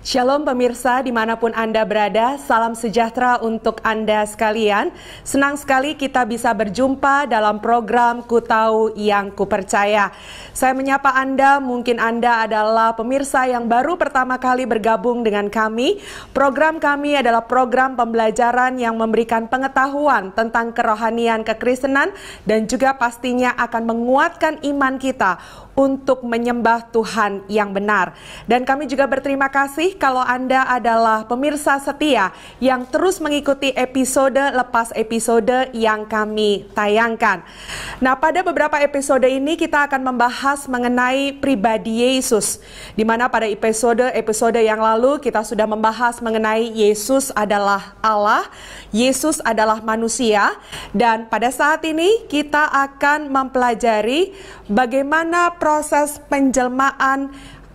Shalom pemirsa dimanapun Anda berada, salam sejahtera untuk Anda sekalian. Senang sekali kita bisa berjumpa dalam program Ku Tahu Yang Ku Percaya. Saya menyapa Anda, mungkin Anda adalah pemirsa yang baru pertama kali bergabung dengan kami. Program kami adalah program pembelajaran yang memberikan pengetahuan tentang kerohanian kekristenan dan juga pastinya akan menguatkan iman kita untuk menyembah Tuhan yang benar. Dan kami juga berterima kasih kalau Anda adalah pemirsa setia yang terus mengikuti episode lepas episode yang kami tayangkan. Nah, pada beberapa episode ini kita akan membahas mengenai pribadi Yesus, di mana pada episode yang lalu kita sudah membahas mengenai Yesus adalah Allah, Yesus adalah manusia, dan pada saat ini kita akan mempelajari bagaimana proses penjelmaan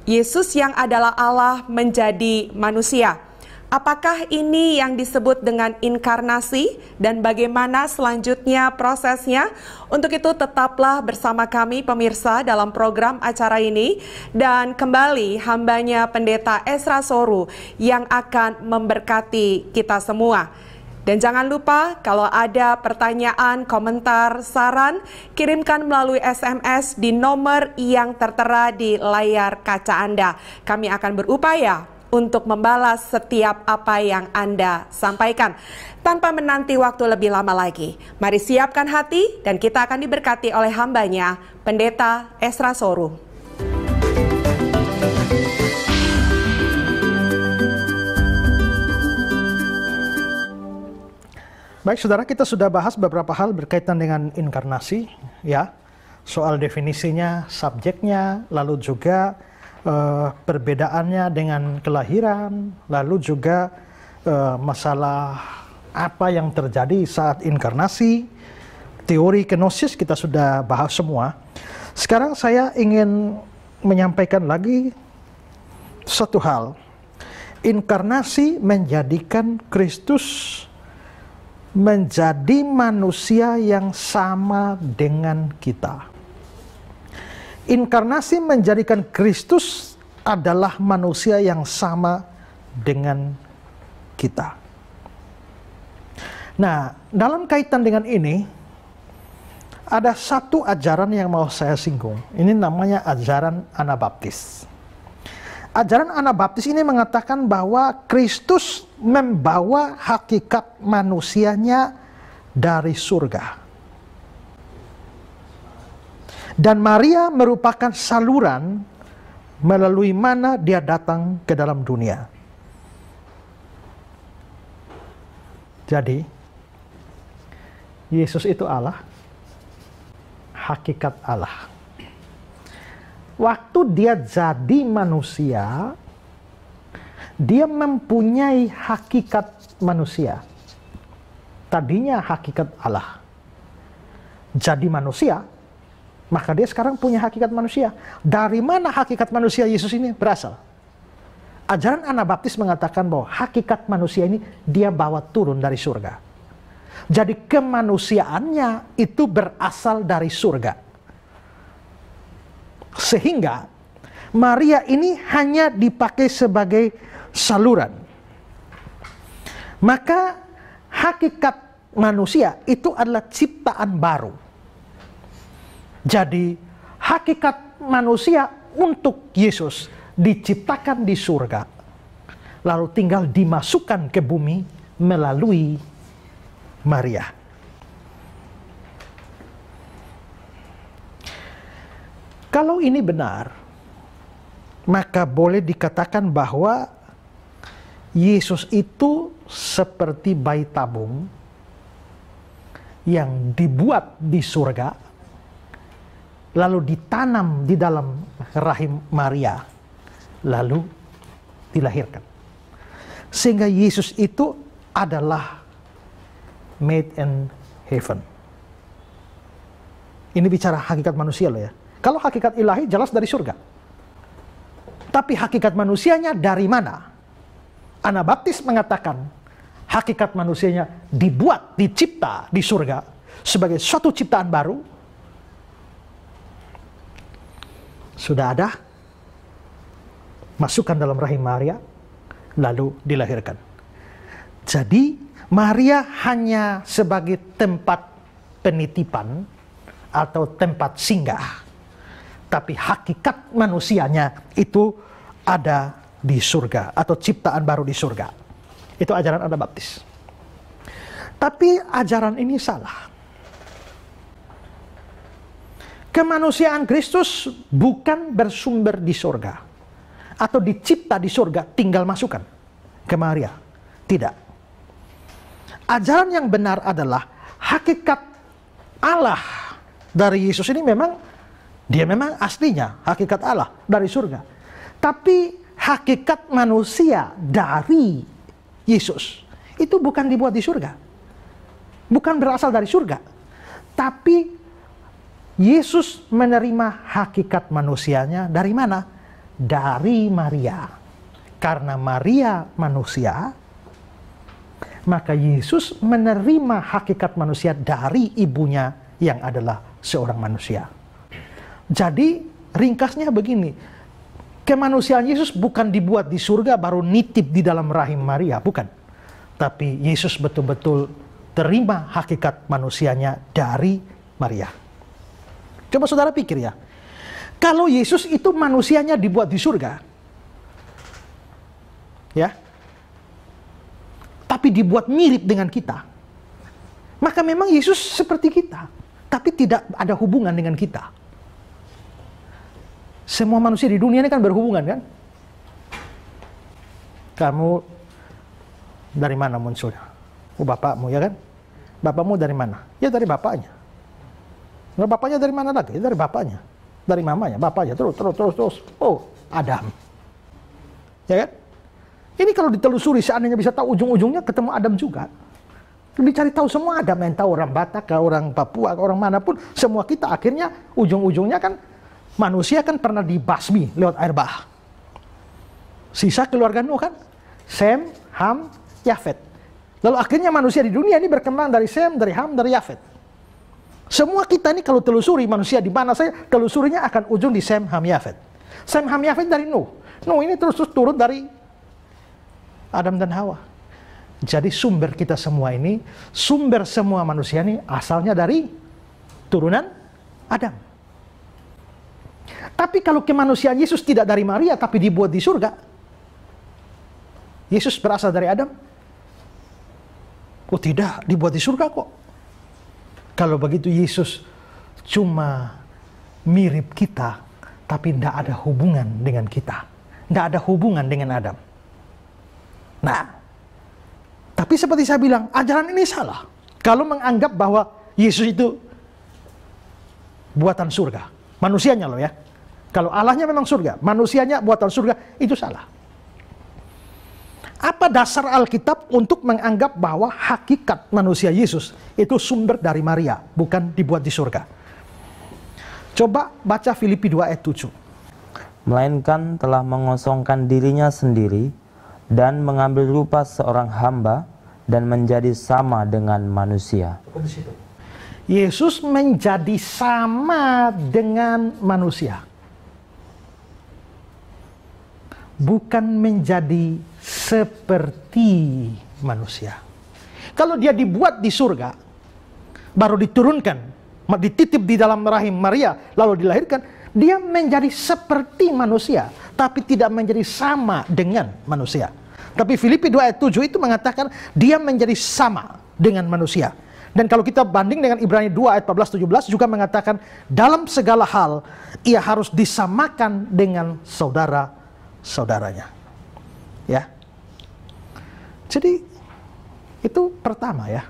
Yesus yang adalah Allah menjadi manusia. Apakah ini yang disebut dengan inkarnasi dan bagaimana selanjutnya prosesnya? Untuk itu tetaplah bersama kami pemirsa dalam program acara ini. Dan kembali hambanya Pendeta Ezra Soru yang akan memberkati kita semua. Dan jangan lupa kalau ada pertanyaan, komentar, saran, kirimkan melalui SMS di nomor yang tertera di layar kaca Anda. Kami akan berupaya untuk membalas setiap apa yang Anda sampaikan. Tanpa menanti waktu lebih lama lagi, mari siapkan hati dan kita akan diberkati oleh hambanya, Pendeta Ezra Soru. Baik saudara, kita sudah bahas beberapa hal berkaitan dengan inkarnasi, ya, soal definisinya, subjeknya, lalu juga perbedaannya dengan kelahiran, lalu juga masalah apa yang terjadi saat inkarnasi, teori kenosis kita sudah bahas semua. Sekarang saya ingin menyampaikan lagi satu hal. Inkarnasi menjadikan Kristus menjadi manusia yang sama dengan kita. Inkarnasi menjadikan Kristus adalah manusia yang sama dengan kita. Nah, dalam kaitan dengan ini, ada satu ajaran yang mau saya singgung. Ini namanya ajaran Anabaptis. Ajaran Anabaptis ini mengatakan bahwa Kristus membawa hakikat manusianya dari surga. Dan Maria merupakan saluran melalui mana dia datang ke dalam dunia. Jadi, Yesus itu Allah, hakikat Allah. Waktu dia jadi manusia, dia mempunyai hakikat manusia. Tadinya hakikat Allah. Jadi manusia, maka dia sekarang punya hakikat manusia. Dari mana hakikat manusia Yesus ini berasal? Ajaran Anabaptis mengatakan bahwa hakikat manusia ini dia bawa turun dari surga. Jadi kemanusiaannya itu berasal dari surga. Sehingga Maria ini hanya dipakai sebagai saluran. Maka hakikat manusia itu adalah ciptaan baru. Jadi hakikat manusia untuk Yesus diciptakan di surga, lalu tinggal dimasukkan ke bumi melalui Maria. Kalau ini benar, maka boleh dikatakan bahwa Yesus itu seperti bayi tabung yang dibuat di surga, lalu ditanam di dalam rahim Maria, lalu dilahirkan. Sehingga Yesus itu adalah made in heaven. Ini bicara hakikat manusia loh ya. Kalau hakikat ilahi jelas dari surga. Tapi hakikat manusianya dari mana? Anabaptis mengatakan hakikat manusianya dibuat, dicipta di surga sebagai suatu ciptaan baru. Sudah ada, masukkan dalam rahim Maria, lalu dilahirkan. Jadi Maria hanya sebagai tempat penitipan atau tempat singgah, tapi hakikat manusianya itu ada di surga atau ciptaan baru di surga. Itu ajaran Anabaptis. Tapi ajaran ini salah. Kemanusiaan Kristus bukan bersumber di surga atau dicipta di surga tinggal masukkan ke Maria. Tidak. Ajaran yang benar adalah hakikat Allah dari Yesus ini memang aslinya hakikat Allah dari surga. Tapi hakikat manusia dari Yesus itu bukan dibuat di surga. Bukan berasal dari surga. Tapi Yesus menerima hakikat manusianya dari mana? Dari Maria. Karena Maria manusia, maka Yesus menerima hakikat manusia dari ibunya yang adalah seorang manusia. Jadi ringkasnya begini, kemanusiaan Yesus bukan dibuat di surga baru nitip di dalam rahim Maria, bukan. Tapi Yesus betul-betul terima hakikat manusianya dari Maria. Coba saudara pikir ya, kalau Yesus itu manusianya dibuat di surga, ya, tapi dibuat mirip dengan kita, maka memang Yesus seperti kita, tapi tidak ada hubungan dengan kita. Semua manusia di dunia ini kan berhubungan kan? Kamu dari mana munculnya? Oh, bapakmu ya kan? Bapakmu dari mana? Ya dari bapaknya. Nah, bapaknya dari mana lagi? Dari bapaknya. Dari mamanya, bapaknya. Terus. Oh, Adam. Ya kan? Ini kalau ditelusuri seandainya bisa tahu ujung-ujungnya ketemu Adam juga. Dicari tahu semua Adam, yang tahu orang Batak, orang Papua, orang manapun. Semua kita akhirnya ujung-ujungnya kan manusia kan pernah dibasmi lewat air bah. Sisa keluarga Nuh kan? Sem, Ham, Yafet. Lalu akhirnya manusia di dunia ini berkembang dari Sem, dari Ham, dari Yafet. Semua kita ini kalau telusuri manusia di mana saja, telusurinya akan ujung di Sem, Ham, Yafet. Sem, Ham, Yafet dari Nuh. Nuh ini terus turun dari Adam dan Hawa. Jadi sumber kita semua ini, sumber semua manusia ini asalnya dari turunan Adam. Tapi kalau kemanusiaan Yesus tidak dari Maria tapi dibuat di surga, Yesus berasal dari Adam? Oh tidak, dibuat di surga kok. Kalau begitu Yesus cuma mirip kita, tapi tidak ada hubungan dengan kita. Tidak ada hubungan dengan Adam. Nah, tapi seperti saya bilang, ajaran ini salah. Kalau menganggap bahwa Yesus itu buatan surga. Manusianya loh ya. Kalau Allahnya memang surga, manusianya buatan surga, itu salah. Apa dasar Alkitab untuk menganggap bahwa hakikat manusia Yesus itu sumber dari Maria, bukan dibuat di surga? Coba baca Filipi 2 ayat 7. Melainkan telah mengosongkan dirinya sendiri dan mengambil rupa seorang hamba dan menjadi sama dengan manusia. Yesus menjadi sama dengan manusia. Bukan menjadi seperti manusia. Kalau dia dibuat di surga, baru diturunkan, dititip di dalam rahim Maria, lalu dilahirkan, dia menjadi seperti manusia, tapi tidak menjadi sama dengan manusia. Tapi Filipi 2 ayat 7 itu mengatakan dia menjadi sama dengan manusia. Dan kalau kita banding dengan Ibrani 2 ayat 14-17 juga mengatakan dalam segala hal ia harus disamakan dengan saudara-saudaranya. Ya. Jadi itu pertama ya.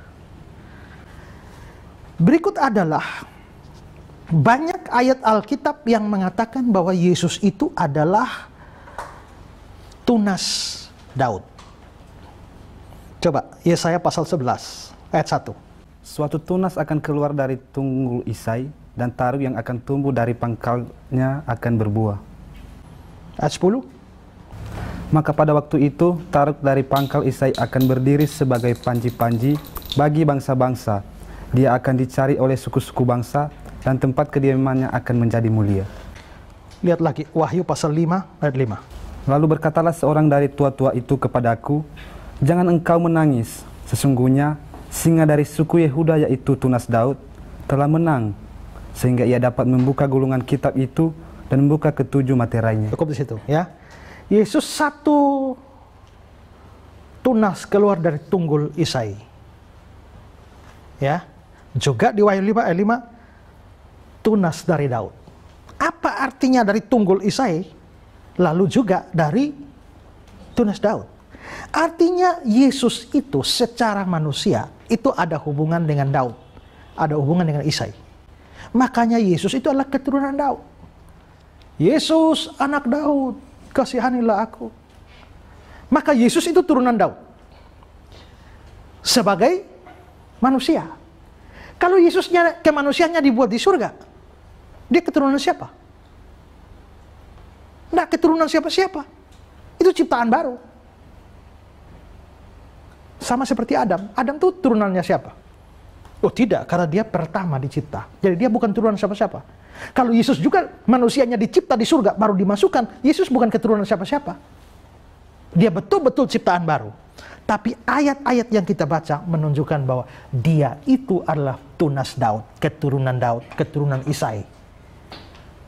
Berikut adalah banyak ayat Alkitab yang mengatakan bahwa Yesus itu adalah tunas Daud. Coba Yesaya pasal 11 ayat 1. Suatu tunas akan keluar dari tunggul Isai, dan taru yang akan tumbuh dari pangkalnya akan berbuah. Ayat 10. Maka pada waktu itu taruk dari pangkal Isai akan berdiri sebagai panji-panji bagi bangsa-bangsa. Dia akan dicari oleh suku-suku bangsa, dan tempat kediamannya akan menjadi mulia. Lihat lagi Wahyu pasal 5 ayat 5. Lalu berkatalah seorang dari tua-tua itu kepadaku, "Jangan engkau menangis. Sesungguhnya singa dari suku Yehuda, yaitu tunas Daud, telah menang, sehingga ia dapat membuka gulungan kitab itu dan membuka ketujuh materainya." Cukup di situ ya. Yesus satu tunas keluar dari tunggul Isai. Ya. Juga di Wahyu 5 ayat 5 tunas dari Daud. Apa artinya dari tunggul Isai? Lalu juga dari tunas Daud. Artinya Yesus itu secara manusia itu ada hubungan dengan Daud, ada hubungan dengan Isai. Makanya Yesus itu adalah keturunan Daud. Yesus anak Daud, kasihanilah aku. Maka Yesus itu turunan Daud sebagai manusia. Kalau Yesusnya kemanusiaannya dibuat di surga, dia keturunan siapa? Nggak keturunan siapa-siapa. Itu ciptaan baru. Sama seperti Adam. Adam itu turunannya siapa? Oh tidak, karena dia pertama dicipta. Jadi dia bukan turunan siapa-siapa. Kalau Yesus juga manusianya dicipta di surga, baru dimasukkan. Yesus bukan keturunan siapa-siapa. Dia betul-betul ciptaan baru. Tapi ayat-ayat yang kita baca menunjukkan bahwa dia itu adalah tunas Daud, keturunan Isai.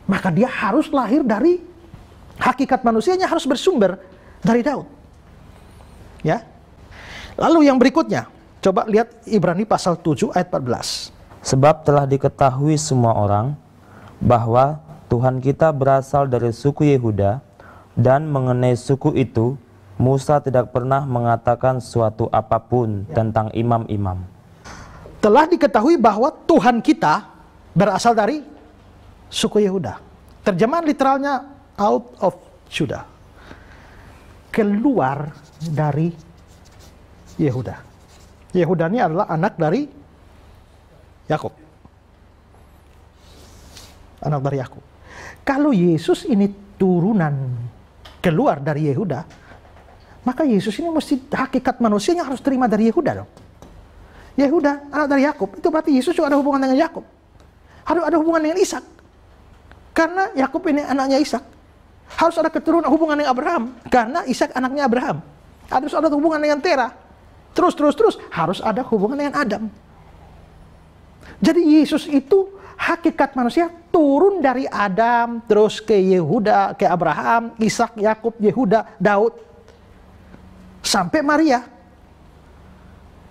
Maka dia harus lahir dari hakikat manusianya, harus bersumber dari Daud. Ya. Lalu yang berikutnya, coba lihat Ibrani pasal 7 ayat 14. Sebab telah diketahui semua orang bahwa Tuhan kita berasal dari suku Yehuda, dan mengenai suku itu Musa tidak pernah mengatakan suatu apapun tentang imam-imam. Telah diketahui bahwa Tuhan kita berasal dari suku Yehuda. Terjemahan literalnya out of Judah, keluar dari Yehuda. Yehuda ini adalah anak dari Yakub. Anak dari Yakub. Kalau Yesus ini turunan keluar dari Yehuda, maka Yesus ini mesti hakikat manusianya harus terima dari Yehuda dong. Yehuda anak dari Yakub, itu berarti Yesus juga ada hubungan dengan Yakub. Harus ada hubungan dengan Ishak. Karena Yakub ini anaknya Ishak. Harus ada keturunan hubungan dengan Abraham, karena Ishak anaknya Abraham. Harus ada hubungan dengan Terah. Terus harus ada hubungan dengan Adam. Jadi Yesus itu hakikat manusia turun dari Adam terus ke Yehuda, ke Abraham, Ishak, Yakub, Yehuda, Daud sampai Maria.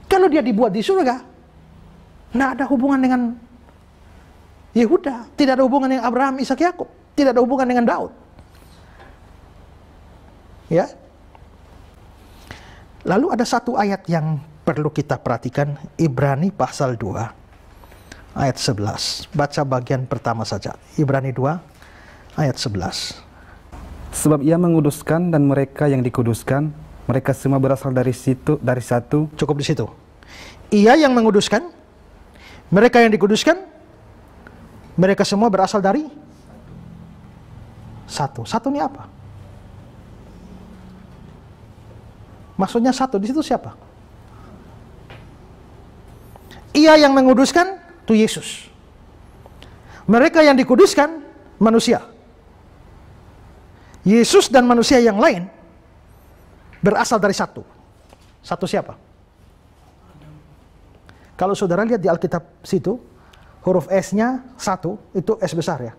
Kalau dia dibuat di surga, nggak ada hubungan dengan Yehuda, tidak ada hubungan dengan Abraham, Ishak, Yakub, tidak ada hubungan dengan Daud. Ya. Lalu ada satu ayat yang perlu kita perhatikan, Ibrani pasal 2 ayat 11. Baca bagian pertama saja. Ibrani 2 ayat 11. Sebab ia menguduskan, dan mereka yang dikuduskan, mereka semua berasal dari satu. Cukup di situ. Ia yang menguduskan, mereka yang dikuduskan, mereka semua berasal dari satu. Satu ini apa? Maksudnya satu di situ siapa? Ia yang menguduskan itu Yesus. Mereka yang dikuduskan manusia. Yesus dan manusia yang lain berasal dari satu. Satu siapa? Kalau saudara lihat di Alkitab situ, huruf S-nya satu, itu S besar ya.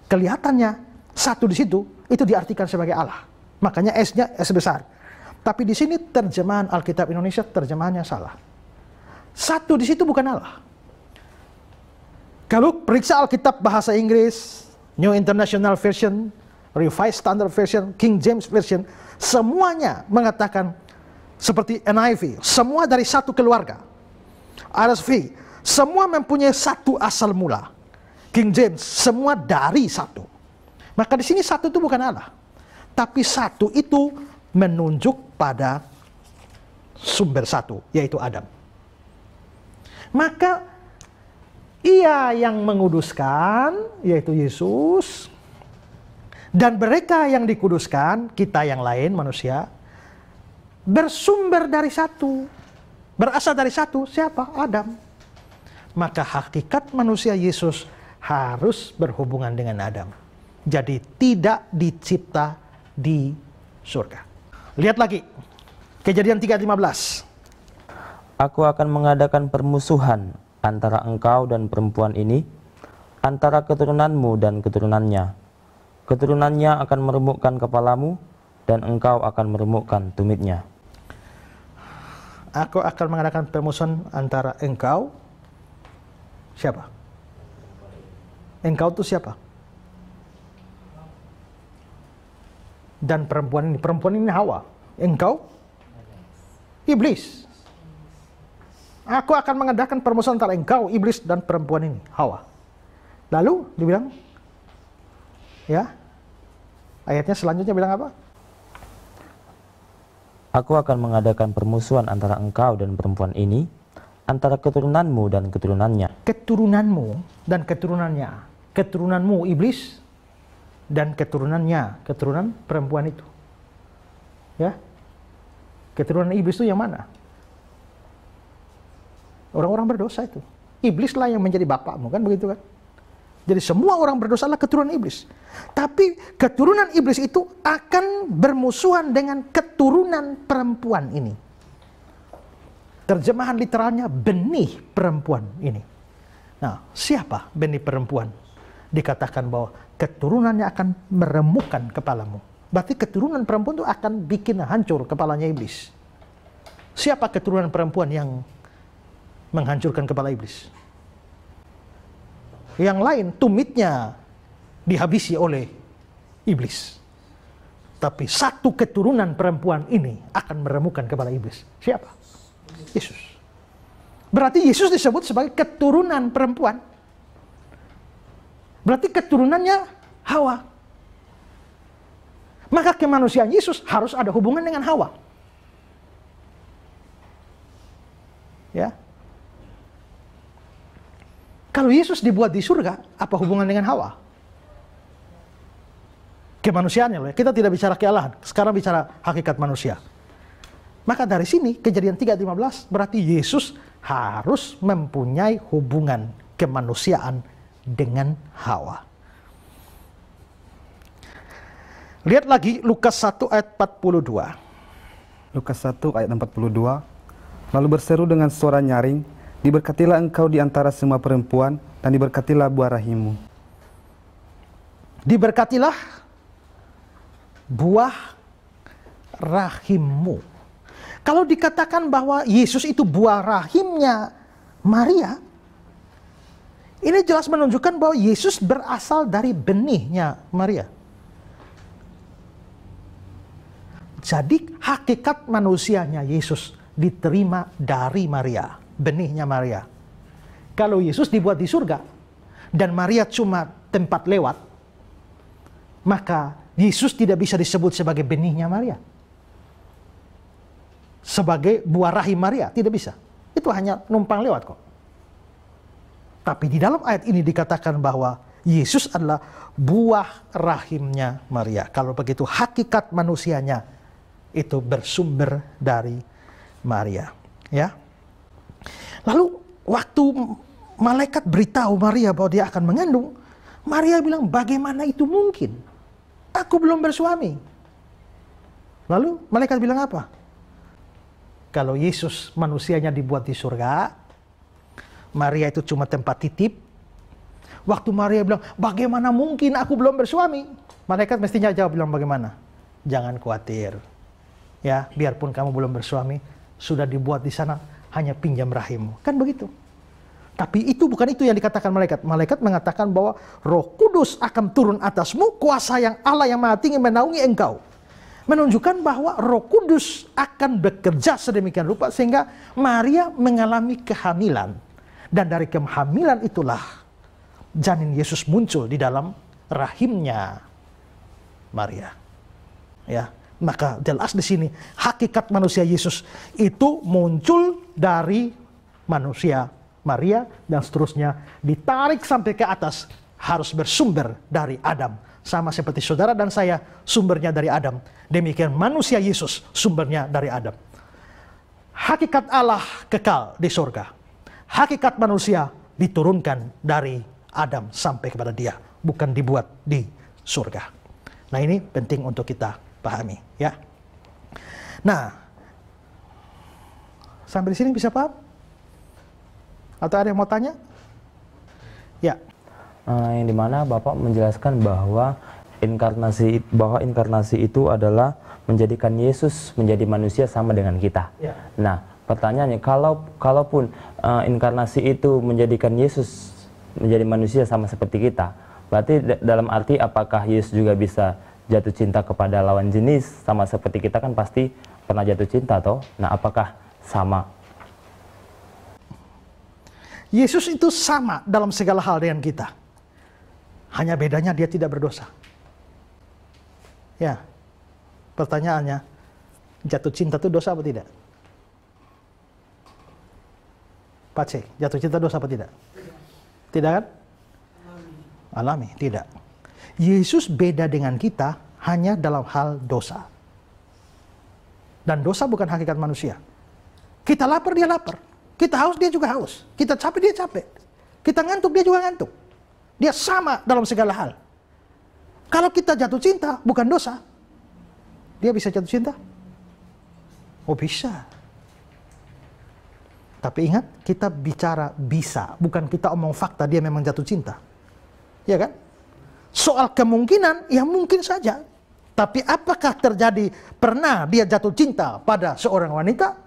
Kelihatannya satu di situ itu diartikan sebagai Allah. Makanya S-nya S besar. Tapi di sini terjemahan Alkitab Indonesia terjemahannya salah. Satu di situ bukan Allah. Kalau periksa Alkitab bahasa Inggris, New International Version, Revised Standard Version, King James Version, semuanya mengatakan seperti NIV, semua dari satu keluarga. RSV, semua mempunyai satu asal mula. King James, semua dari satu. Maka di sini satu itu bukan Allah. Tapi satu itu menunjuk pada sumber satu, yaitu Adam. Maka ia yang menguduskan, yaitu Yesus, dan mereka yang dikuduskan, kita yang lain manusia, bersumber dari satu, berasal dari satu. Siapa? Adam. Maka hakikat manusia Yesus harus berhubungan dengan Adam. Jadi tidak dicipta di surga. Lihat lagi, Kejadian 3:15. Aku akan mengadakan permusuhan antara engkau dan perempuan ini, antara keturunanmu dan keturunannya. Keturunannya akan meremukkan kepalamu, dan engkau akan meremukkan tumitnya. Aku akan mengadakan permusuhan antara engkau, siapa? Engkau itu siapa? Dan perempuan ini Hawa. Engkau? Iblis. Aku akan mengadakan permusuhan antara engkau, iblis, dan perempuan ini, Hawa. Lalu dibilang, ya, ayatnya selanjutnya bilang apa? Aku akan mengadakan permusuhan antara engkau dan perempuan ini, antara keturunanmu dan keturunannya. Keturunanmu dan keturunannya. Keturunanmu iblis dan keturunannya, keturunan perempuan itu. Ya. Keturunan iblis itu yang mana? Orang-orang berdosa itu. Iblislah yang menjadi bapakmu, kan begitu kan? Jadi semua orang berdosa adalah keturunan iblis. Tapi keturunan iblis itu akan bermusuhan dengan keturunan perempuan ini. Terjemahan literalnya benih perempuan ini. Nah, siapa benih perempuan? Dikatakan bahwa keturunannya akan meremukkan kepalamu. Berarti keturunan perempuan itu akan bikin hancur kepalanya iblis. Siapa keturunan perempuan yang menghancurkan kepala iblis? Yang lain tumitnya dihabisi oleh iblis. Tapi satu keturunan perempuan ini akan meremukkan kepala iblis. Siapa? Yesus. Berarti Yesus disebut sebagai keturunan perempuan. Berarti keturunannya Hawa. Maka kemanusiaan Yesus harus ada hubungan dengan Hawa. Ya. Kalau Yesus dibuat di surga, apa hubungan dengan Hawa? Kemanusiaannya loh ya. Kita tidak bicara kealahan, sekarang bicara hakikat manusia. Maka dari sini Kejadian 3:15 berarti Yesus harus mempunyai hubungan kemanusiaan dengan Hawa. Lihat lagi Lukas 1 ayat 42. Lukas 1 ayat 42. Lalu berseru dengan suara nyaring, diberkatilah engkau di antara semua perempuan, dan diberkatilah buah rahimmu. Diberkatilah buah rahimmu. Kalau dikatakan bahwa Yesus itu buah rahimnya Maria, ini jelas menunjukkan bahwa Yesus berasal dari benihnya Maria. Jadi hakikat manusianya Yesus diterima dari Maria, benihnya Maria. Kalau Yesus dibuat di surga dan Maria cuma tempat lewat, maka Yesus tidak bisa disebut sebagai benihnya Maria, sebagai buah rahim Maria, tidak bisa. Itu hanya numpang lewat kok. Tapi di dalam ayat ini dikatakan bahwa Yesus adalah buah rahimnya Maria. Kalau begitu hakikat manusianya itu bersumber dari Maria, ya. Lalu waktu malaikat beritahu Maria bahwa dia akan mengandung, Maria bilang, bagaimana itu mungkin? Aku belum bersuami. Lalu malaikat bilang apa? Kalau Yesus manusianya dibuat di surga, Maria itu cuma tempat titip. Waktu Maria bilang, bagaimana mungkin aku belum bersuami? Malaikat mestinya jawab bilang bagaimana? Jangan khawatir. Ya, biarpun kamu belum bersuami, sudah dibuat di sana hanya pinjam rahimmu. Kan begitu. Tapi itu bukan itu yang dikatakan malaikat. Malaikat mengatakan bahwa Roh Kudus akan turun atasmu, kuasa yang Allah yang Maha Tinggi menaungi engkau. Menunjukkan bahwa Roh Kudus akan bekerja sedemikian rupa sehingga Maria mengalami kehamilan. Dan dari kehamilan itulah janin Yesus muncul di dalam rahimnya Maria. Ya. Maka jelas di sini hakikat manusia Yesus itu muncul dari manusia Maria dan seterusnya ditarik sampai ke atas harus bersumber dari Adam. Sama seperti saudara dan saya sumbernya dari Adam. Demikian manusia Yesus sumbernya dari Adam. Hakikat Allah kekal di surga. Hakikat manusia diturunkan dari Adam sampai kepada dia. Bukan dibuat di surga. Nah ini penting untuk kita pahami, ya. Nah, sampai di sini bisa paham? Atau ada yang mau tanya? Ya. Yang dimana Bapak menjelaskan bahwa inkarnasi itu adalah menjadikan Yesus menjadi manusia sama dengan kita. Ya. Nah, pertanyaannya, kalaupun inkarnasi itu menjadikan Yesus menjadi manusia sama seperti kita, berarti dalam arti apakah Yesus juga bisa jatuh cinta kepada lawan jenis sama seperti kita, kan pasti pernah jatuh cinta toh? Nah, apakah sama? Yesus itu sama dalam segala hal dengan kita. Hanya bedanya dia tidak berdosa. Ya. Pertanyaannya, jatuh cinta itu dosa apa tidak? Pak C, jatuh cinta dosa apa tidak? Tidak kan? Alami, tidak. Yesus beda dengan kita hanya dalam hal dosa. Dan dosa bukan hakikat manusia. Kita lapar, dia lapar. Kita haus, dia juga haus. Kita capek, dia capek. Kita ngantuk, dia juga ngantuk. Dia sama dalam segala hal. Kalau kita jatuh cinta, bukan dosa. Dia bisa jatuh cinta? Oh, bisa. Tapi ingat, kita bicara bisa, bukan kita omong fakta dia memang jatuh cinta. Ya kan? Soal kemungkinan, ya mungkin saja. Tapi apakah terjadi pernah dia jatuh cinta pada seorang wanita?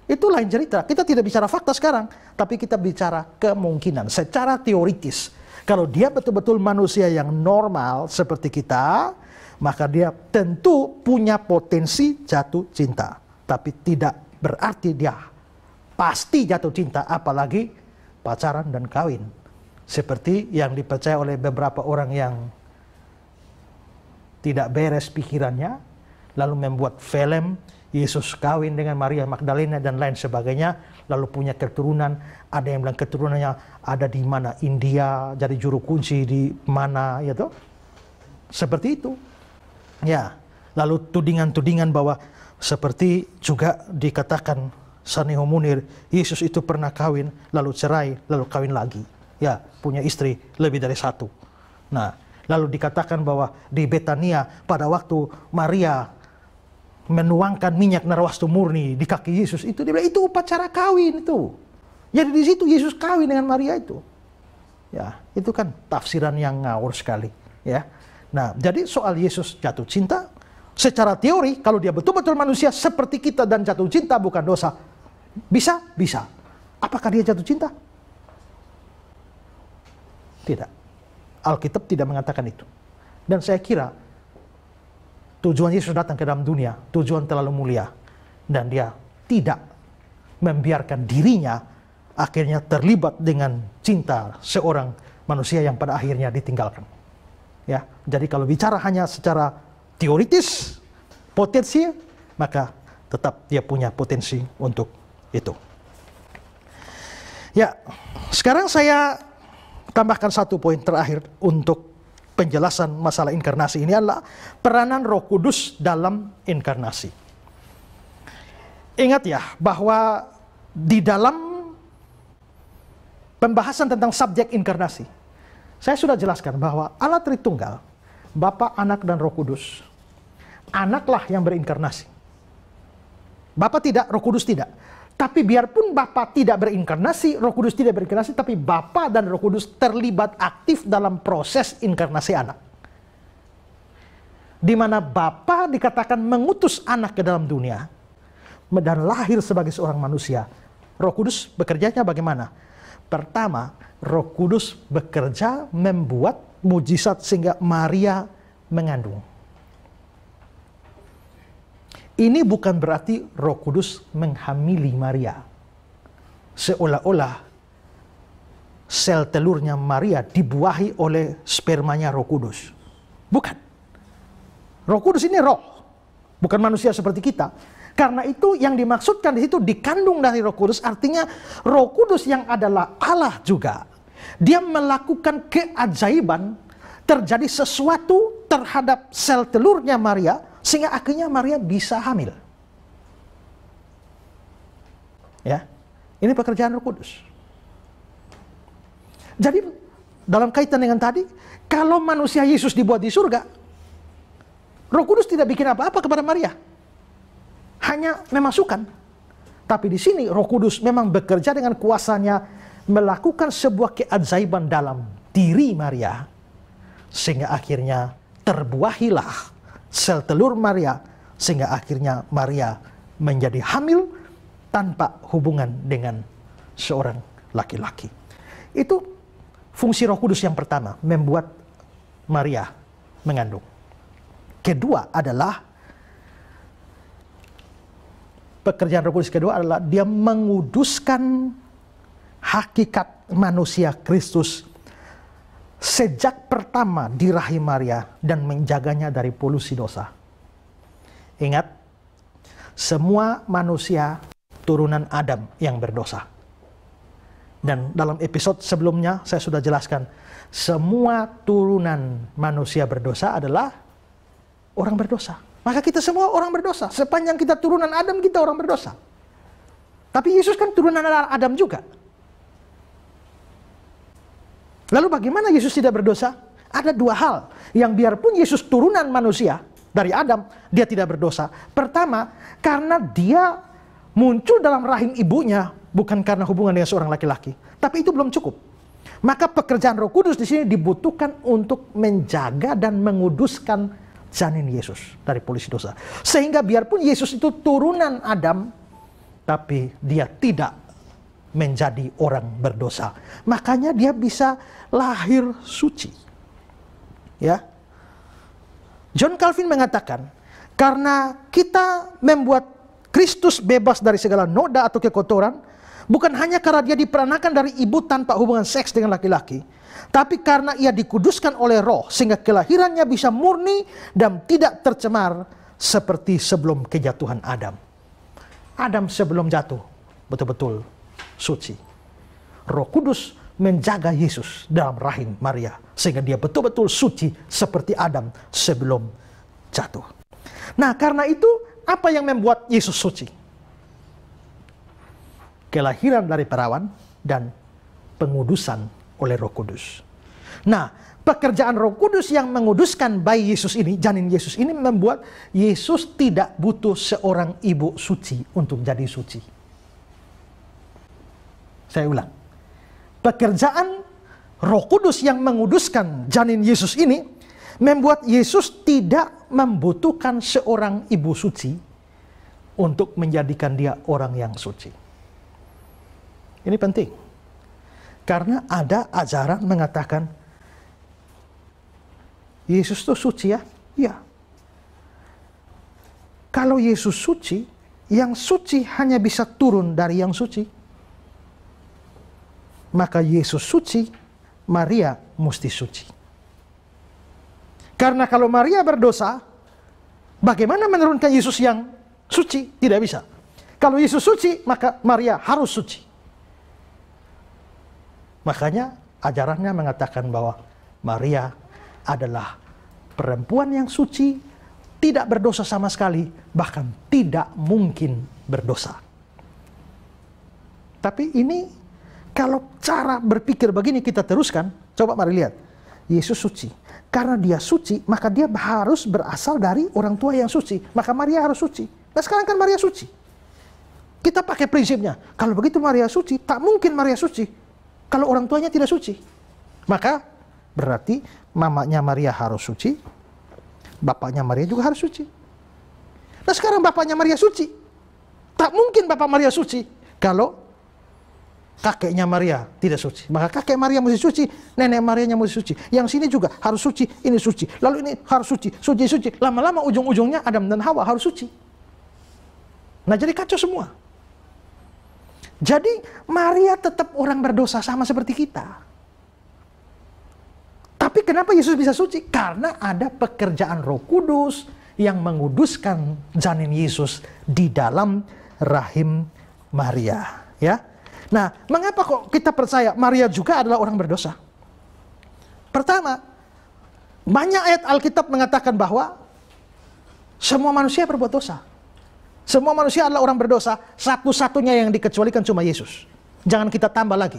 Itu lain cerita. Kita tidak bicara fakta sekarang, tapi kita bicara kemungkinan secara teoritis. Kalau dia betul-betul manusia yang normal seperti kita, maka dia tentu punya potensi jatuh cinta. Tapi tidak berarti dia pasti jatuh cinta, apalagi pacaran dan kawin. Seperti yang dipercaya oleh beberapa orang yang tidak beres pikirannya, lalu membuat film Yesus kawin dengan Maria Magdalena dan lain sebagainya, lalu punya keturunan. Ada yang bilang keturunannya ada di mana, India, jadi juru kunci di mana, ya toh? Seperti itu. Ya, lalu tudingan-tudingan bahwa seperti juga dikatakan Saniho Munir, Yesus itu pernah kawin, lalu cerai, lalu kawin lagi. Ya, punya istri lebih dari satu. Nah, lalu dikatakan bahwa di Betania pada waktu Maria menuangkan minyak narwastu murni di kaki Yesus, itu dia bilang itu upacara kawin itu. Jadi di situ Yesus kawin dengan Maria itu. Ya, itu kan tafsiran yang ngawur sekali, ya. Nah, jadi soal Yesus jatuh cinta, secara teori kalau dia betul-betul manusia seperti kita dan jatuh cinta bukan dosa. Bisa? Bisa. Apakah dia jatuh cinta? Tidak. Alkitab tidak mengatakan itu. Dan saya kira tujuan Yesus datang ke dalam dunia, tujuan terlalu mulia. Dan dia tidak membiarkan dirinya akhirnya terlibat dengan cinta seorang manusia yang pada akhirnya ditinggalkan. Ya, jadi kalau bicara hanya secara teoritis, potensi, maka tetap dia punya potensi untuk itu. Ya, sekarang saya tambahkan satu poin terakhir untuk penjelasan masalah inkarnasi ini adalah peranan Roh Kudus dalam inkarnasi. Ingat ya, bahwa di dalam pembahasan tentang subjek inkarnasi, saya sudah jelaskan bahwa Allah Tritunggal, Bapa, Anak, dan Roh Kudus. Anaklah yang berinkarnasi. Bapa tidak, Roh Kudus tidak. Tapi biarpun Bapa tidak berinkarnasi, Roh Kudus tidak berinkarnasi, tapi Bapa dan Roh Kudus terlibat aktif dalam proses inkarnasi anak. Di mana Bapa dikatakan mengutus anak ke dalam dunia dan lahir sebagai seorang manusia. Roh Kudus bekerjanya bagaimana? Pertama, Roh Kudus bekerja membuat mujizat sehingga Maria mengandung. Ini bukan berarti Roh Kudus menghamili Maria. Seolah-olah sel telurnya Maria dibuahi oleh spermanya Roh Kudus. Bukan. Roh Kudus ini roh, bukan manusia seperti kita. Karena itu yang dimaksudkan di situ dikandung dari Roh Kudus, artinya Roh Kudus yang adalah Allah juga. Dia melakukan keajaiban, terjadi sesuatu terhadap sel telurnya Maria, sehingga akhirnya Maria bisa hamil. Ya, ini pekerjaan Roh Kudus. Jadi dalam kaitan dengan tadi, kalau manusia Yesus dibuat di surga, Roh Kudus tidak bikin apa-apa kepada Maria. Hanya memasukkan. Tapi di sini Roh Kudus memang bekerja dengan kuasanya melakukan sebuah keajaiban dalam diri Maria. Sehingga akhirnya terbuahilah sel telur Maria. Sehingga akhirnya Maria menjadi hamil tanpa hubungan dengan seorang laki-laki. Itu fungsi Roh Kudus yang pertama, membuat Maria mengandung. Kedua adalah, pekerjaan Roh Kudus kedua adalah dia menguduskan hakikat manusia Kristus sejak pertama di rahim Maria dan menjaganya dari polusi dosa. Ingat, semua manusia turunan Adam yang berdosa. Dan dalam episode sebelumnya saya sudah jelaskan, semua turunan manusia berdosa adalah orang berdosa. Maka kita semua orang berdosa. Sepanjang kita turunan Adam, kita orang berdosa. Tapi Yesus kan turunan Adam juga. Lalu bagaimana Yesus tidak berdosa? Ada dua hal yang biarpun Yesus turunan manusia dari Adam, dia tidak berdosa. Pertama, karena dia muncul dalam rahim ibunya bukan karena hubungan dengan seorang laki-laki. Tapi itu belum cukup. Maka pekerjaan Roh Kudus di sini dibutuhkan untuk menjaga dan menguduskan janin Yesus dari polusi dosa. Sehingga biarpun Yesus itu turunan Adam, tapi dia tidak menjadi orang berdosa. Makanya dia bisa lahir suci. Ya. John Calvin mengatakan, karena kita membuat Kristus bebas dari segala noda atau kekotoran, bukan hanya karena dia diperanakan dari ibu tanpa hubungan seks dengan laki-laki, tapi karena ia dikuduskan oleh Roh, sehingga kelahirannya bisa murni dan tidak tercemar seperti sebelum kejatuhan Adam. Adam sebelum jatuh betul-betul suci. Roh Kudus menjaga Yesus dalam rahim Maria, sehingga dia betul-betul suci seperti Adam sebelum jatuh. Nah, karena itu apa yang membuat Yesus suci? Kelahiran dari perawan dan pengudusan oleh Roh Kudus. Nah, pekerjaan Roh Kudus yang menguduskan bayi Yesus ini, janin Yesus ini, membuat Yesus tidak butuh seorang ibu suci untuk jadi suci. Saya ulang. Pekerjaan Roh Kudus yang menguduskan janin Yesus ini membuat Yesus tidak membutuhkan seorang ibu suci untuk menjadikan dia orang yang suci. Ini penting. Karena ada ajaran mengatakan Yesus itu suci ya? Iya. Kalau Yesus suci, yang suci hanya bisa turun dari yang suci. Maka Yesus suci, Maria mesti suci. Karena kalau Maria berdosa, bagaimana menurunkan Yesus yang suci? Tidak bisa. Kalau Yesus suci, maka Maria harus suci. Makanya ajarannya mengatakan bahwa Maria adalah perempuan yang suci, tidak berdosa sama sekali, bahkan tidak mungkin berdosa. Tapi ini kalau cara berpikir begini kita teruskan, coba mari lihat. Yesus suci. Karena dia suci, maka dia harus berasal dari orang tua yang suci. Maka Maria harus suci. Nah sekarang kan Maria suci. Kita pakai prinsipnya, kalau begitu Maria suci, tak mungkin Maria suci kalau orang tuanya tidak suci. Maka berarti mamanya Maria harus suci, bapaknya Maria juga harus suci. Nah sekarang bapaknya Maria suci. Tak mungkin bapak Maria suci kalau kakeknya Maria tidak suci. Maka kakek Maria mesti suci, nenek Marianya mesti suci. Yang sini juga harus suci, ini suci. Lalu ini harus suci, suci. Lama-lama ujung-ujungnya Adam dan Hawa harus suci. Nah jadi kacau semua. Jadi Maria tetap orang berdosa sama seperti kita. Tapi kenapa Yesus bisa suci? Karena ada pekerjaan Roh Kudus yang menguduskan janin Yesus di dalam rahim Maria. Ya. Nah, mengapa kok kita percaya Maria juga adalah orang berdosa? Pertama, banyak ayat Alkitab mengatakan bahwa semua manusia berbuat dosa. Semua manusia adalah orang berdosa, satu-satunya yang dikecualikan cuma Yesus. Jangan kita tambah lagi.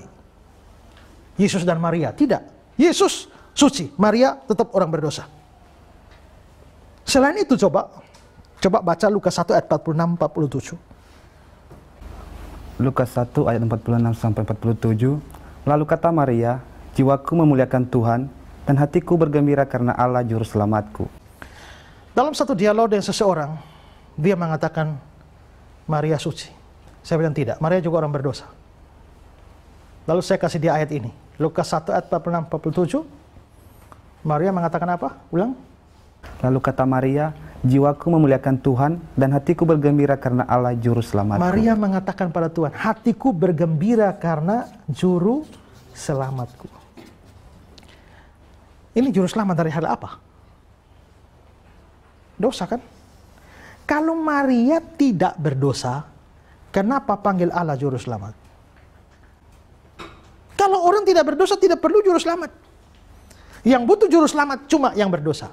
Yesus dan Maria, tidak. Yesus suci, Maria tetap orang berdosa. Selain itu coba baca Lukas 1 ayat 46-47. Lukas 1 ayat 46 sampai 47. Lalu kata Maria, jiwaku memuliakan Tuhan dan hatiku bergembira karena Allah juru selamatku. Dalam satu dialog dengan seseorang, dia mengatakan Maria suci. Saya bilang tidak, Maria juga orang berdosa. Lalu saya kasih dia ayat ini, Lukas 1 ayat 46-47. Maria mengatakan apa? Ulang. Lalu kata Maria, jiwaku memuliakan Tuhan dan hatiku bergembira karena Allah juru selamatku. Maria mengatakan pada Tuhan, hatiku bergembira karena juru selamatku. Ini juru selamat dari hal apa? Dosa kan? Kalau Maria tidak berdosa, kenapa panggil Allah juru selamat? Kalau orang tidak berdosa tidak perlu juru selamat. Yang butuh juru selamat cuma yang berdosa.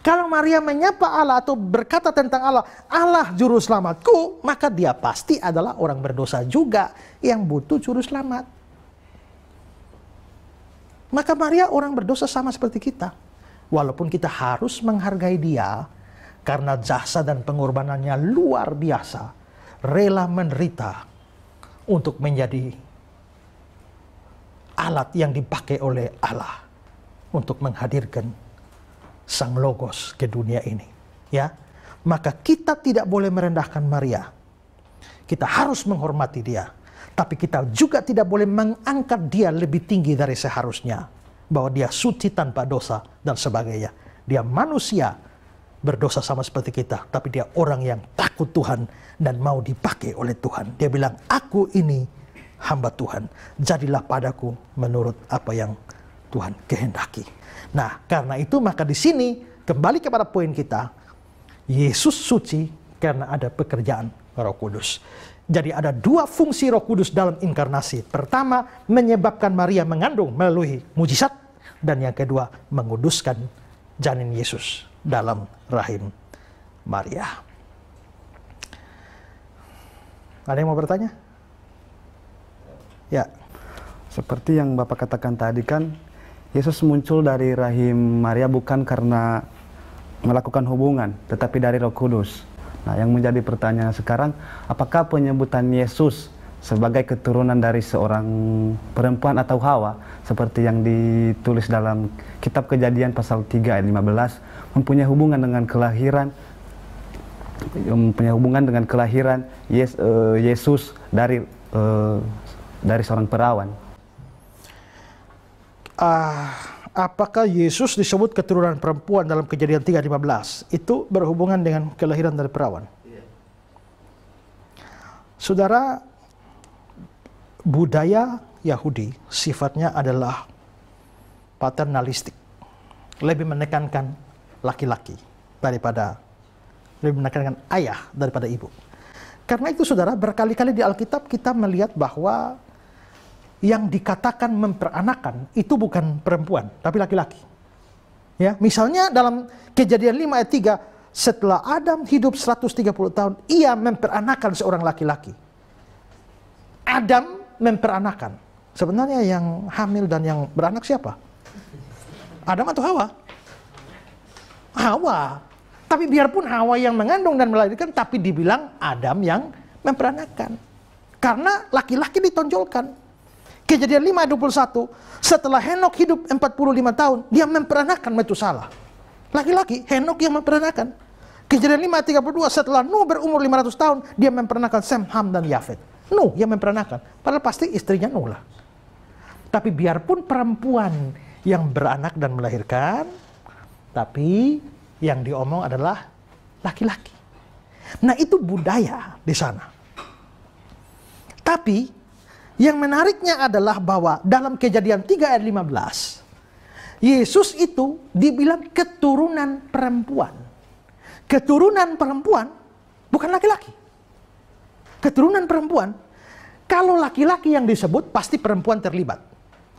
Kalau Maria menyapa Allah atau berkata tentang Allah, Allah juru selamatku, maka dia pasti adalah orang berdosa juga yang butuh juru selamat. Maka Maria orang berdosa sama seperti kita. Walaupun kita harus menghargai dia, karena jasa dan pengorbanannya luar biasa, rela menderita untuk menjadi alat yang dipakai oleh Allah untuk menghadirkan Sang Logos ke dunia ini, ya. Maka kita tidak boleh merendahkan Maria. Kita harus menghormati dia, tapi kita juga tidak boleh mengangkat dia lebih tinggi dari seharusnya, bahwa dia suci tanpa dosa dan sebagainya. Dia manusia berdosa sama seperti kita, tapi dia orang yang takut Tuhan dan mau dipakai oleh Tuhan. Dia bilang, aku ini hamba Tuhan, jadilah padaku menurut apa yang Tuhan kehendaki. Nah, karena itu maka di sini kembali kepada poin kita, Yesus suci karena ada pekerjaan Roh Kudus. Jadi ada dua fungsi Roh Kudus dalam inkarnasi. Pertama, menyebabkan Maria mengandung melalui mujizat, dan yang kedua, menguduskan janin Yesus dalam rahim Maria. Ada yang mau bertanya? Ya. Seperti yang Bapak katakan tadi kan, Yesus muncul dari rahim Maria bukan karena melakukan hubungan, tetapi dari Roh Kudus. Nah, yang menjadi pertanyaan sekarang, apakah penyebutan Yesus sebagai keturunan dari seorang perempuan atau Hawa, seperti yang ditulis dalam kitab Kejadian pasal 3 ayat 15, mempunyai hubungan dengan kelahiran Yesus dari seorang perawan? Apakah Yesus disebut keturunan perempuan dalam Kejadian 3:15 itu berhubungan dengan kelahiran dari perawan? Saudara, budaya Yahudi sifatnya adalah paternalistik, lebih menekankan laki-laki lebih menekankan ayah daripada ibu. Karena itu saudara, berkali-kali di Alkitab kita melihat bahwa yang dikatakan memperanakan itu bukan perempuan, tapi laki-laki. Ya, misalnya dalam Kejadian 5 ayat 3, setelah Adam hidup 130 tahun, ia memperanakan seorang laki-laki. Adam memperanakan. Sebenarnya yang hamil dan yang beranak siapa? Adam atau Hawa? Hawa. Tapi biarpun Hawa yang mengandung dan melahirkan, tapi dibilang Adam yang memperanakan. Karena laki-laki ditonjolkan. Kejadian 5 ayat 21, setelah Henok hidup 45 tahun, dia memperanakan Metusalah. Laki-laki, Henok yang memperanakan. Kejadian 5 ayat 32, setelah Nuh berumur 500 tahun, dia memperanakan Sem, Ham, dan Yafet. Nuh yang memperanakan, padahal pasti istrinya Nuh lah. Tapi biarpun perempuan yang beranak dan melahirkan, tapi yang diomong adalah laki-laki. Nah, itu budaya di sana. Tapi yang menariknya adalah bahwa dalam Kejadian 3 ayat 15, Yesus itu dibilang keturunan perempuan. Keturunan perempuan, bukan laki-laki. Keturunan perempuan. Kalau laki-laki yang disebut, pasti perempuan terlibat.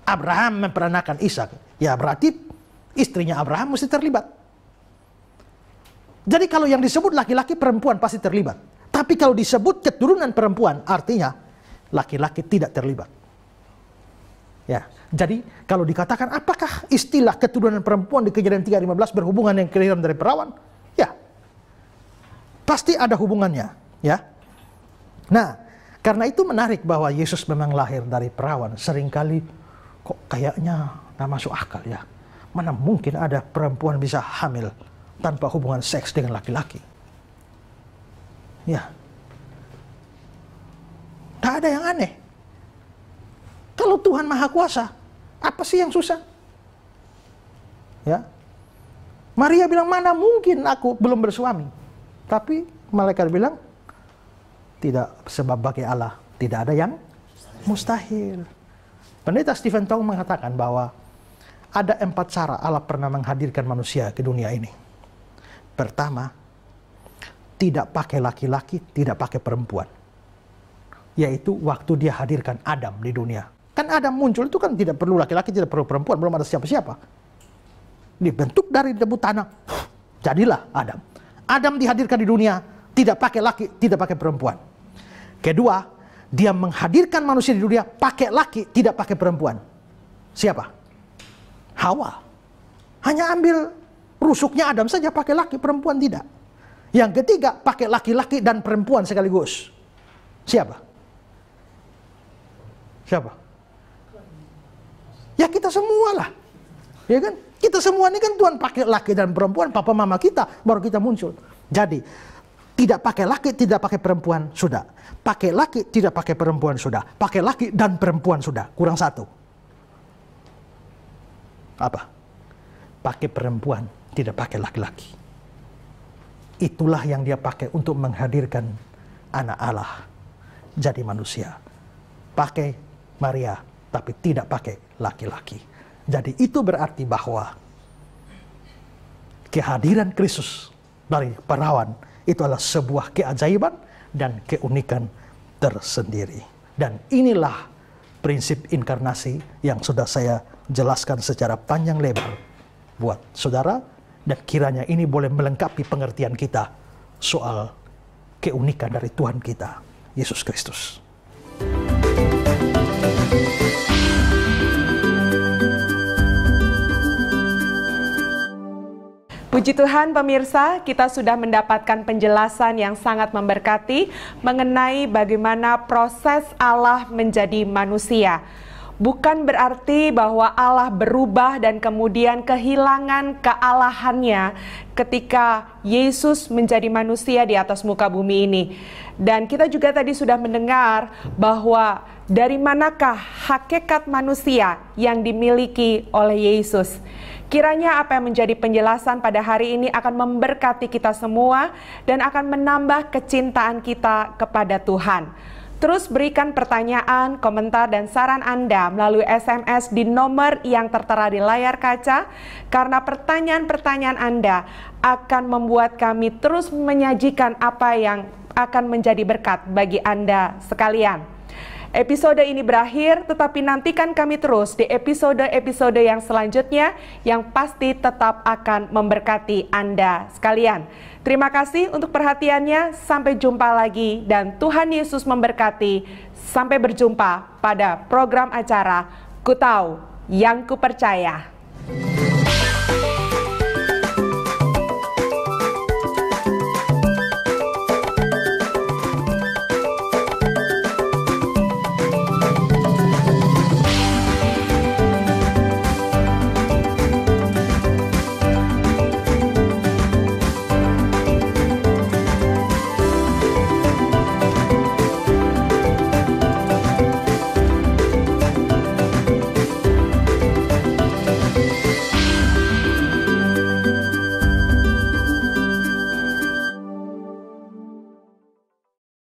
Abraham memperanakan Ishak, ya berarti istrinya Abraham mesti terlibat. Jadi kalau yang disebut laki-laki, perempuan pasti terlibat. Tapi kalau disebut keturunan perempuan, artinya laki-laki tidak terlibat. Ya, jadi kalau dikatakan apakah istilah keturunan perempuan di Kejadian 3:15 berhubungan dengan kelahiran dari perawan? Ya, Pasti ada hubungannya, ya. Nah, karena itu menarik bahwa Yesus memang lahir dari perawan. Seringkali kok kayaknya nggak masuk akal ya. Mana mungkin ada perempuan bisa hamil tanpa hubungan seks dengan laki-laki? Ya. Nggak ada yang aneh. Kalau Tuhan Maha Kuasa, apa sih yang susah? Ya. Maria bilang, mana mungkin aku belum bersuami. Tapi malaikat bilang, tidak, sebab bagi Allah tidak ada yang mustahil. Pendeta Stephen Tong mengatakan bahwa ada 4 cara Allah pernah menghadirkan manusia ke dunia ini. Pertama, tidak pakai laki-laki, tidak pakai perempuan. Yaitu waktu dia hadirkan Adam di dunia. Kan Adam muncul itu kan tidak perlu laki-laki, tidak perlu perempuan, belum ada siapa-siapa. Dibentuk dari debu tanah, jadilah Adam. Adam dihadirkan di dunia, tidak pakai laki, tidak pakai perempuan. Kedua, dia menghadirkan manusia di dunia, pakai laki, tidak pakai perempuan. Siapa? Hawa. Hanya ambil rusuknya Adam saja, pakai laki, perempuan tidak. Yang ketiga, pakai laki-laki dan perempuan sekaligus. Siapa? Siapa? Ya kita semua lah. Ya kan? Kita semua ini kan Tuhan pakai laki dan perempuan, papa mama kita, baru kita muncul. Jadi, tidak pakai laki, tidak pakai perempuan, sudah. Pakai laki, tidak pakai perempuan, sudah. Pakai laki dan perempuan, sudah. Kurang satu. Apa? Pakai perempuan, tidak pakai laki-laki. Itulah yang dia pakai untuk menghadirkan anak Allah jadi manusia. Pakai Maria, tapi tidak pakai laki-laki. Jadi itu berarti bahwa kehadiran Kristus dari perawan itu adalah sebuah keajaiban dan keunikan tersendiri. Dan inilah prinsip inkarnasi yang sudah saya jelaskan secara panjang lebar buat saudara, dan kiranya ini boleh melengkapi pengertian kita soal keunikan dari Tuhan kita, Yesus Kristus. Puji Tuhan pemirsa, kita sudah mendapatkan penjelasan yang sangat memberkati mengenai bagaimana proses Allah menjadi manusia. Bukan berarti bahwa Allah berubah dan kemudian kehilangan kealahannya ketika Yesus menjadi manusia di atas muka bumi ini. Dan kita juga tadi sudah mendengar bahwa dari manakah hakikat manusia yang dimiliki oleh Yesus. Kiranya apa yang menjadi penjelasan pada hari ini akan memberkati kita semua dan akan menambah kecintaan kita kepada Tuhan. Terus berikan pertanyaan, komentar, dan saran Anda melalui SMS di nomor yang tertera di layar kaca, karena pertanyaan-pertanyaan Anda akan membuat kami terus menyajikan apa yang akan menjadi berkat bagi Anda sekalian. Episode ini berakhir, tetapi nantikan kami terus di episode-episode yang selanjutnya yang pasti tetap akan memberkati Anda sekalian. Terima kasih untuk perhatiannya, sampai jumpa lagi dan Tuhan Yesus memberkati. Sampai berjumpa pada program acara Ku Tahu Yang Ku Percaya.